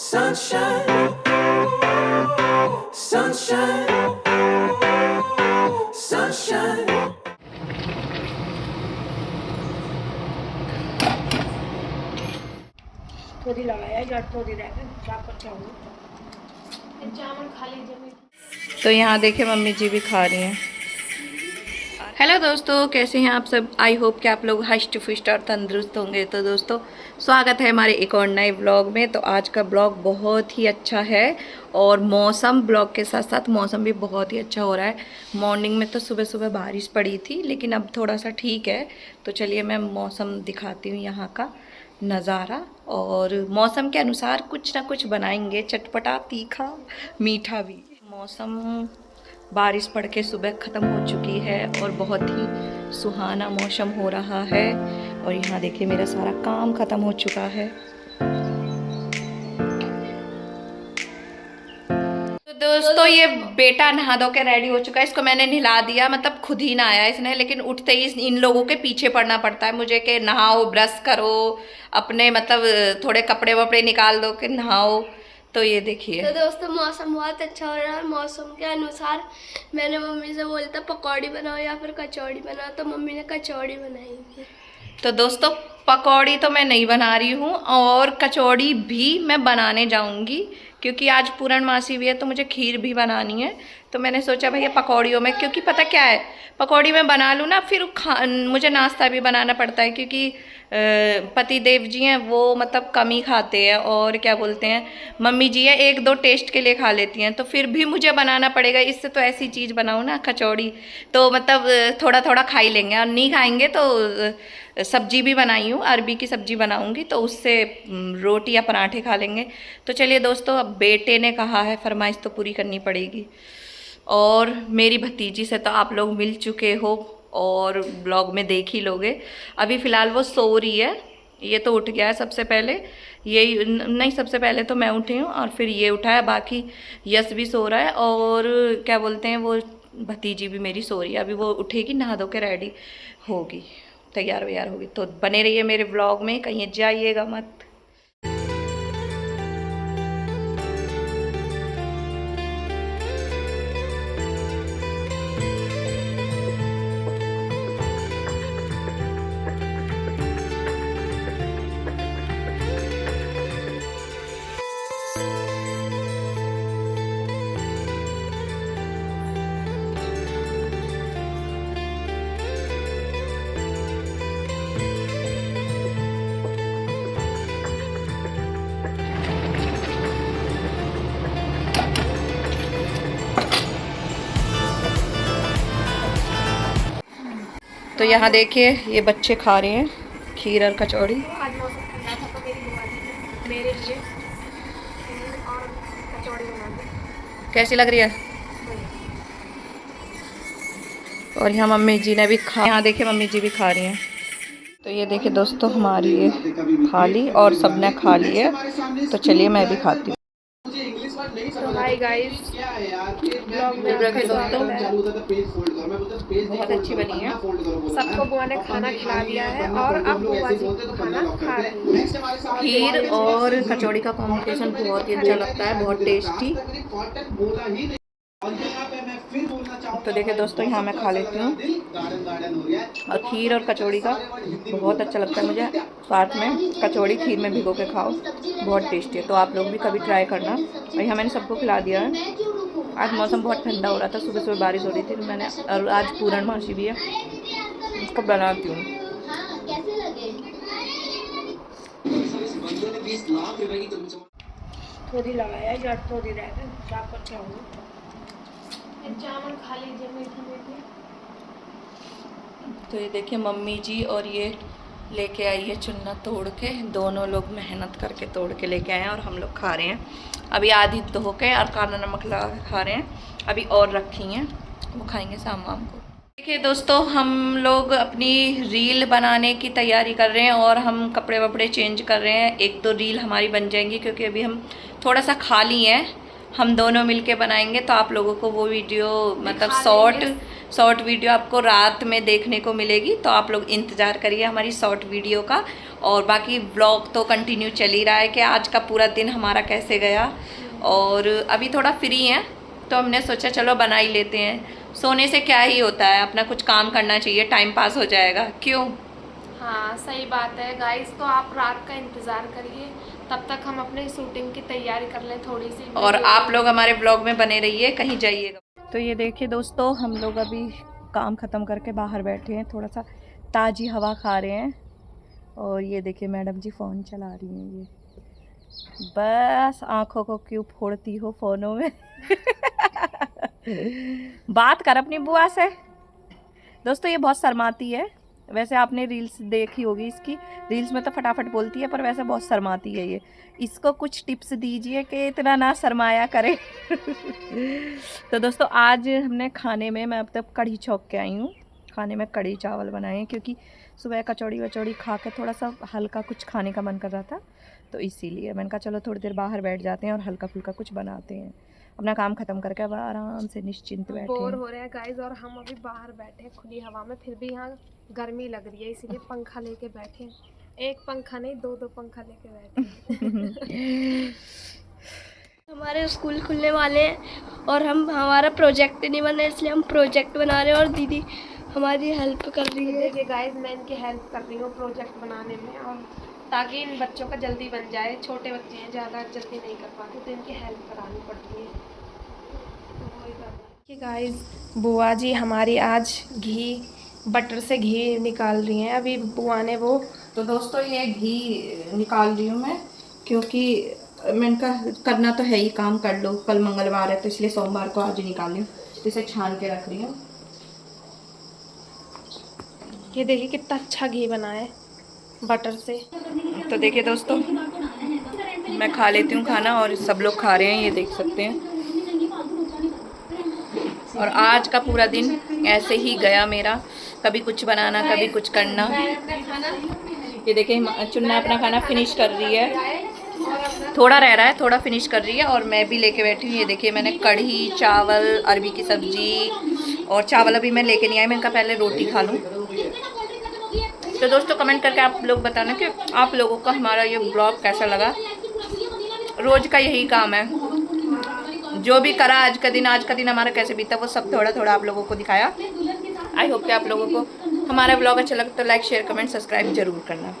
Sunshine, sunshine, sunshine. थोड़ी लगाया जट थोड़ी रह गई क्या कर चाहूँ चावल खा लीजिए। तो यहाँ देखिए मम्मी जी भी खा रही हैं। हेलो दोस्तों, कैसे हैं आप सब। आई होप कि आप लोग हष्ट पुष्ट और तंदुरुस्त होंगे। तो दोस्तों स्वागत है हमारे एक और नए ब्लॉग में। तो आज का ब्लॉग बहुत ही अच्छा है और मौसम ब्लॉग के साथ साथ मौसम भी बहुत ही अच्छा हो रहा है। मॉर्निंग में तो सुबह सुबह बारिश पड़ी थी लेकिन अब थोड़ा सा ठीक है। तो चलिए मैं मौसम दिखाती हूँ यहाँ का नज़ारा, और मौसम के अनुसार कुछ ना कुछ बनाएंगे, चटपटा तीखा मीठा भी। मौसम बारिश पड़ के सुबह ख़त्म हो चुकी है और बहुत ही सुहाना मौसम हो रहा है। और यहाँ देखिए मेरा सारा काम ख़त्म हो चुका है। तो दोस्तों ये बेटा नहा धो के रेडी हो चुका है। इसको मैंने नहला दिया, मतलब खुद ही नहाया इसने, लेकिन उठते ही इन लोगों के पीछे पड़ना पड़ता है मुझे कि नहाओ, ब्रश करो, अपने मतलब थोड़े कपड़े वपड़े निकाल दो कि नहाओ। तो ये देखिए तो दोस्तों मौसम बहुत अच्छा हो रहा है। मौसम के अनुसार मैंने मम्मी से बोला था पकौड़ी बनाओ या फिर कचौड़ी बनाओ, तो मम्मी ने कचौड़ी बनाई थी। तो दोस्तों पकौड़ी तो मैं नहीं बना रही हूँ और कचौड़ी भी मैं बनाने जाऊँगी क्योंकि आज पूर्णमासी भी है तो मुझे खीर भी बनानी है। तो मैंने सोचा भैया पकौड़ियों में, क्योंकि पता क्या है, पकौड़ी में बना लूँ ना फिर मुझे नाश्ता भी बनाना पड़ता है क्योंकि पति देव जी हैं वो मतलब कम ही खाते हैं, और क्या बोलते हैं मम्मी जी है एक दो टेस्ट के लिए खा लेती हैं, तो फिर भी मुझे बनाना पड़ेगा। इससे तो ऐसी चीज़ बनाऊँ ना कचौड़ी, तो मतलब थोड़ा थोड़ा खा ही लेंगे, और नहीं खाएंगे तो सब्जी भी बनाई हूँ, अरबी की सब्जी बनाऊँगी तो उससे रोटी या पराठे खा लेंगे। तो चलिए दोस्तों, अब बेटे ने कहा है फरमाइश तो पूरी करनी पड़ेगी। और मेरी भतीजी से तो आप लोग मिल चुके हो और ब्लॉग में देख ही लोगे। अभी फ़िलहाल वो सो रही है, ये तो उठ गया है सबसे पहले, यही नहीं सबसे पहले तो मैं उठी हूँ और फिर ये उठा है, बाकी यश भी सो रहा है और क्या बोलते हैं वो भतीजी भी मेरी सो रही है। अभी वो उठेगी, नहा धो के रेडी होगी, तैयार वैयार होगी। तो बने रहिए मेरे ब्लॉग में, कहीं जाइएगा मत। तो यहाँ देखिए ये बच्चे खा रहे हैं खीर और कचौड़ी। आज मौसम ठंडा था तो मेरी बुआ जी ने मेरे लिए खीर और कचौड़ी बना दी। कैसी लग रही है? और यहाँ मम्मी जी ने भी यहाँ देखिए मम्मी जी भी खा रही हैं। तो ये देखिए दोस्तों हमारी ये खा ली और सबने खा ली है, तो चलिए मैं भी खाती हूँ। तो हाय गाइस, ब्लॉग में आपका स्वागत है। बहुत अच्छी बनी है। सबको बुआ ने खाना खिला दिया है और अब बुआ जी खाना खा रही है। खीर और कचौड़ी का कॉम्बिनेशन बहुत ही अच्छा लगता है, बहुत टेस्टी। तो देखिए दोस्तों यहाँ मैं खा लेती हूँ, और खीर और कचौड़ी का बहुत अच्छा लगता है मुझे। साथ में कचौड़ी खीर में भिगो के खाओ, बहुत टेस्टी है। तो आप लोग भी कभी ट्राई करना। और यहाँ मैंने सबको खिला दिया है। आज मौसम बहुत ठंडा हो रहा था, सुबह सुबह बारिश हो रही थी, तो मैंने, और आज पूर्णमासी भी है, इसको बनाती हूँ। थोड़ी लगाया जट थोड़ी रह गई क्या कर चाहूँ चावल खा लीजिए मीठे मीठे। तो ये देखिए मम्मी जी और ये लेके आई है चुन्ना तोड़ के, दोनों लोग मेहनत करके तोड़ के लेके आए हैं और हम लोग खा रहे हैं। अभी आधी धो के और काला नमक लगा के खा रहे हैं, अभी और रखी हैं, वो खाएंगे शाम वाम को। देखिए दोस्तों हम लोग अपनी रील बनाने की तैयारी कर रहे हैं और हम कपड़े वपड़े चेंज कर रहे हैं। एक दो रील हमारी बन जाएंगी क्योंकि अभी हम थोड़ा सा खाली हैं, हम दोनों मिलके बनाएंगे। तो आप लोगों को वो वीडियो मतलब शॉर्ट वीडियो आपको रात में देखने को मिलेगी, तो आप लोग इंतज़ार करिए हमारी शॉर्ट वीडियो का। और बाकी व्लॉग तो कंटिन्यू चल ही रहा है कि आज का पूरा दिन हमारा कैसे गया। और अभी थोड़ा फ्री हैं तो हमने सोचा चलो बना ही लेते हैं। सोने से क्या ही होता है, अपना कुछ काम करना चाहिए, टाइम पास हो जाएगा। क्यों? हाँ सही बात है गाइस। तो आप रात का इंतज़ार करिए, तब तक हम अपने शूटिंग की तैयारी कर लें थोड़ी सी। और आप लोग हमारे ब्लॉग में बने रहिए, कहीं जाइएगा। तो ये देखिए दोस्तों, हम लोग अभी काम ख़त्म करके बाहर बैठे हैं, थोड़ा सा ताज़ी हवा खा रहे हैं। और ये देखिए मैडम जी फ़ोन चला रही हैं, ये बस आँखों को क्यों फोड़ती हो फ़ोनों में। बात कर अपनी बुआ से। दोस्तों ये बहुत शर्माती है, वैसे आपने रील्स देखी होगी इसकी, रील्स में तो फटाफट बोलती है पर वैसे बहुत शर्माती है ये। इसको कुछ टिप्स दीजिए कि इतना ना शर्माया करे। तो दोस्तों आज हमने खाने में, मैं अब तक कढ़ी छौंक के आई हूँ, खाने में कढ़ी चावल बनाए हैं क्योंकि सुबह कचौड़ी वचौड़ी खा के थोड़ा सा हल्का कुछ खाने का मन कर रहा था, तो इसीलिए मैंने कहा चलो थोड़ी देर बाहर बैठ जाते हैं और हल्का फुल्का कुछ बनाते हैं। अपना काम ख़त्म करके अब आराम से निश्चिंत बैठे बोर हैं। हो रहे हैं गाइस, और हम अभी बाहर बैठे हैं खुली हवा में, फिर भी यहाँ गर्मी लग रही है इसीलिए पंखा लेके बैठे हैं। एक पंखा नहीं, दो दो पंखा लेके बैठे हैं। हमारे स्कूल खुलने वाले हैं और हमारा प्रोजेक्ट नहीं बना है, इसलिए हम प्रोजेक्ट बना रहे हैं और दीदी हमारी हेल्प कर रही है। देखिए गाइस, मैं इनकी हेल्प कर रही हूँ प्रोजेक्ट बनाने में, और ताकि इन बच्चों का जल्दी बन जाए। छोटे बच्चे हैं, ज़्यादा जल्दी नहीं कर पाते, तो इनकी हेल्प करानी पड़ती है। तो वही कर रही है गाइस। बुआ जी हमारी आज घी, बटर से घी निकाल रही हैं अभी बुआ ने वो। तो दोस्तों ये घी निकाल रही हूँ मैं, क्योंकि मैंने कहा करना तो है ही, काम कर लो, कल मंगलवार है तो इसलिए सोमवार को आज ही निकाल रही हूँ। तो इसे छान के रख रही हूँ। ये देखिए कितना अच्छा घी बना है बटर से। तो देखिए दोस्तों, मैं खा लेती हूँ खाना और सब लोग खा रहे हैं, ये देख सकते हैं। और आज का पूरा दिन ऐसे ही गया मेरा, कभी कुछ बनाना कभी कुछ करना। ये देखिए चुन्ना अपना खाना फिनिश कर रही है, थोड़ा रह रहा है, थोड़ा फिनिश कर रही है। और मैं भी लेके बैठी हूँ। ये देखिए मैंने कढ़ी चावल, अरबी की सब्जी, और चावल अभी मैं लेके नहीं आई, मैंने कहा पहले रोटी खा लूँ। तो दोस्तों कमेंट करके आप लोग बताना कि आप लोगों को हमारा ये ब्लॉग कैसा लगा। रोज़ का यही काम है, जो भी करा आज का दिन हमारा कैसे बीता वो सब थोड़ा थोड़ा आप लोगों को दिखाया। आई होप कि आप लोगों को हमारा ब्लॉग अच्छा लगा तो लाइक शेयर कमेंट सब्सक्राइब जरूर करना।